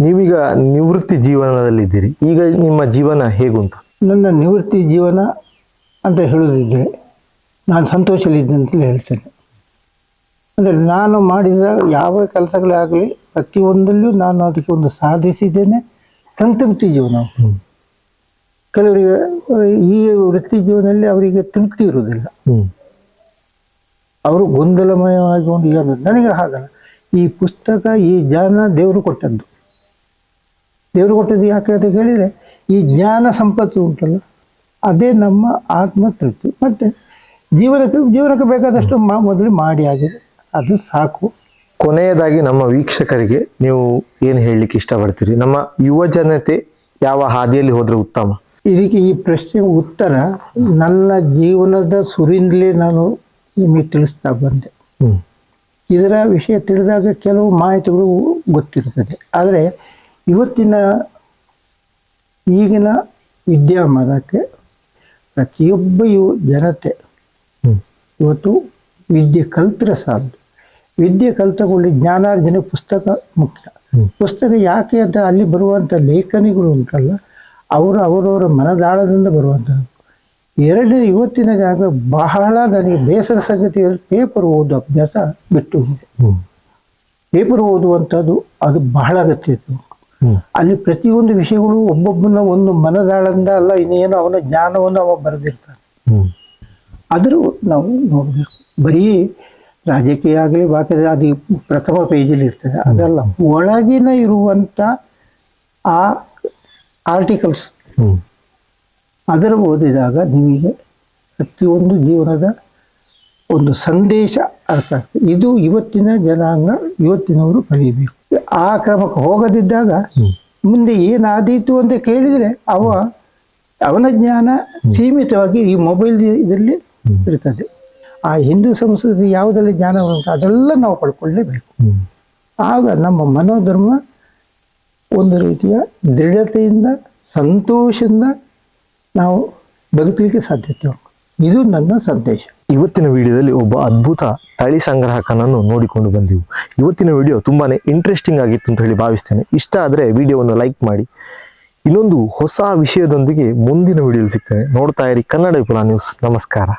ನೀವೀಗ ನಿವೃತ್ತಿ ಜೀವನದಲ್ಲಿದ್ದೀರಿ. ಈಗ ನಿಮ್ಮ ಜೀವನ ಹೇಗುಂಟು? ನನ್ನ ನಿವೃತ್ತಿ ಜೀವನ ಅಂತ ಹೇಳೋದಿದ್ರೆ ನಾನು ಸಂತೋಷದಲ್ಲಿದ್ದೆ ಅಂತಲೇ ಹೇಳ್ತೇನೆ. ಅಂದರೆ ನಾನು ಮಾಡಿದ ಯಾವ ಕೆಲಸಗಳೇ ಆಗಲಿ ಪ್ರತಿಯೊಂದಲ್ಲೂ ನಾನು ಅದಕ್ಕೆ ಒಂದು ಸಾಧಿಸಿದ್ದೇನೆ. ಸಂತೃಪ್ತಿ ಜೀವನ. ಕೆಲವರಿಗೆ ಈ ವೃತ್ತಿ ಜೀವನದಲ್ಲಿ ಅವರಿಗೆ ತೃಪ್ತಿ ಇರುವುದಿಲ್ಲ. ಅವರು ಗೊಂದಲಮಯವಾಗಿ ಈಗ ನನಗೆ ಹಾಗಲ್ಲ. ಈ ಪುಸ್ತಕ, ಈ ಜ್ಞಾನ ದೇವರು ಕೊಟ್ಟದ್ದು. ದೇವರು ಕೊಟ್ಟದ್ದು ಯಾಕೆ ಅಂತ ಕೇಳಿದರೆ ಈ ಜ್ಞಾನ ಸಂಪತ್ತು ಉಂಟಲ್ಲ, ಅದೇ ನಮ್ಮ ಆತ್ಮ ತೃಪ್ತಿ. ಮತ್ತು ಜೀವನಕ್ಕೆ ಬೇಕಾದಷ್ಟು ಮೊದಲು ಮಾಡಿ ಆಗಿದೆ, ಅದು ಸಾಕು. ಕೊನೆಯದಾಗಿ ನಮ್ಮ ವೀಕ್ಷಕರಿಗೆ ನೀವು ಏನು ಹೇಳಲಿಕ್ಕೆ ಇಷ್ಟಪಡ್ತೀರಿ? ನಮ್ಮ ಯುವ ಜನತೆ ಯಾವ ಹಾದಿಯಲ್ಲಿ ಹೋದ್ರೆ ಉತ್ತಮ? ಇದಕ್ಕೆ ಈ ಪ್ರಶ್ನೆಗೆ ಉತ್ತರ ನನ್ನ ಜೀವನದ ಸುರಿಂದಲೇ ನಾನು ನಿಮಗೆ ತಿಳಿಸ್ತಾ ಬಂದೆ. ಇದರ ವಿಷಯ ತಿಳಿದಾಗ ಕೆಲವು ಮಾಹಿತಿಗಳು ಗೊತ್ತಿರ್ತದೆ. ಆದರೆ ಈಗಿನ ವಿದ್ಯಮಾನಕ್ಕೆ ಪ್ರತಿಯೊಬ್ಬ ಜನತೆ ಇವತ್ತು ವಿದ್ಯೆ ಕಲ್ತರೆ ಸಾಲದು. ವಿದ್ಯೆ ಕಲ್ತಕೊಳ್ಳಿ ಜ್ಞಾನಾರ್ಜನೆ ಪುಸ್ತಕ ಮುಖ್ಯ. ಪುಸ್ತಕ ಯಾಕೆ ಅಂತ ಅಲ್ಲಿ ಬರುವಂಥ ಲೇಖನಿಗಳು ಉಂಟಲ್ಲ, ಅವರವರ ಮನದಾಳದಿಂದ ಬರುವಂಥದ್ದು. ಎರಡನೇ, ಇವತ್ತಿನ ಜಾಗ ಬಹಳ ನನಗೆ ಬೇಸರ ಸಂಗತಿ ಪೇಪರ್ ಓದೋ ಅಭ್ಯಾಸ ಬಿಟ್ಟು ಹೋಗಿದೆ. ಪೇಪರ್ ಓದುವಂಥದ್ದು ಅದು ಬಹಳ ಅಗತ್ಯ ಇತ್ತು. ಅಲ್ಲಿ ಪ್ರತಿಯೊಂದು ವಿಷಯಗಳು ಒಬ್ಬೊಬ್ಬನ ಒಂದು ಮನದಾಳದಿಂದ ಅಲ್ಲ, ಇನ್ನೇನು ಅವನ ಜ್ಞಾನವನ್ನು ಅವ ಬರೆದಿರ್ತಾನೆ. ಆದರೂ ನಾವು ನೋಡಬೇಕು. ಬರೀ ರಾಜಕೀಯ ಆಗಲಿ ಬಾಕಿ ಅದು ಪ್ರಥಮ ಪೇಜಲ್ಲಿ ಇರ್ತದೆ, ಅದಲ್ಲ. ಒಳಗಿನ ಇರುವಂಥ ಆ ಆರ್ಟಿಕಲ್ಸ್ ಅದರ ಓದಿದಾಗ ನಿಮಗೆ ಪ್ರತಿಯೊಂದು ಜೀವನದ ಒಂದು ಸಂದೇಶ ಅರ್ಥ ಆಗ್ತದೆ. ಇದು ಇವತ್ತಿನ ಜನಾಂಗ, ಇವತ್ತಿನವರು ಕಲಿಯಬೇಕು. ಆ ಕ್ರಮಕ್ಕೆ ಹೋಗದಿದ್ದಾಗ ಮುಂದೆ ಏನಾದೀತು ಅಂತ ಕೇಳಿದರೆ ಅವನ ಜ್ಞಾನ ಸೀಮಿತವಾಗಿ ಈ ಮೊಬೈಲ್ ಇದರಲ್ಲಿ ಇರ್ತದೆ. ಆ ಹಿಂದೂ ಸಂಸ್ಕೃತಿ ಯಾವುದೆಲ್ಲ ಜ್ಞಾನ ಉಂಟು ಅದೆಲ್ಲ ನಾವು ಪಡ್ಕೊಳ್ಳೇಬೇಕು. ಆಗ ನಮ್ಮ ಮನೋಧರ್ಮ ಒಂದು ರೀತಿಯ ದೃಢತೆಯಿಂದ ಸಂತೋಷದಿಂದ ನಾವು ಬದುಕಲಿಕ್ಕೆ ಸಾಧ್ಯತೆ ಉಂಟು. ಇದು ನನ್ನ ಸಂದೇಶ. ಇವತ್ತಿನ ವಿಡಿಯೋದಲ್ಲಿ ಒಬ್ಬ ಅದ್ಭುತ ತಳಿ ಸಂಗ್ರಾಹಕನನ್ನು ನೋಡಿಕೊಂಡು ಬಂದೆವು. ಇವತ್ತಿನ ವಿಡಿಯೋ ತುಂಬಾನೇ ಇಂಟ್ರೆಸ್ಟಿಂಗ್ ಆಗಿತ್ತು ಅಂತ ಹೇಳಿ ಭಾವಿಸ್ತೇನೆ. ಇಷ್ಟ ಆದರೆ ವಿಡಿಯೋವನ್ನು ಲೈಕ್ ಮಾಡಿ. ಇನ್ನೊಂದು ಹೊಸ ವಿಷಯದೊಂದಿಗೆ ಮುಂದಿನ ವಿಡಿಯೋದಲ್ಲಿ ಸಿಗ್ತೇನೆ. ನೋಡ್ತಾ ಇರಿ ಕನ್ನಡ ವಿಪುಲ ನ್ಯೂಸ್. ನಮಸ್ಕಾರ.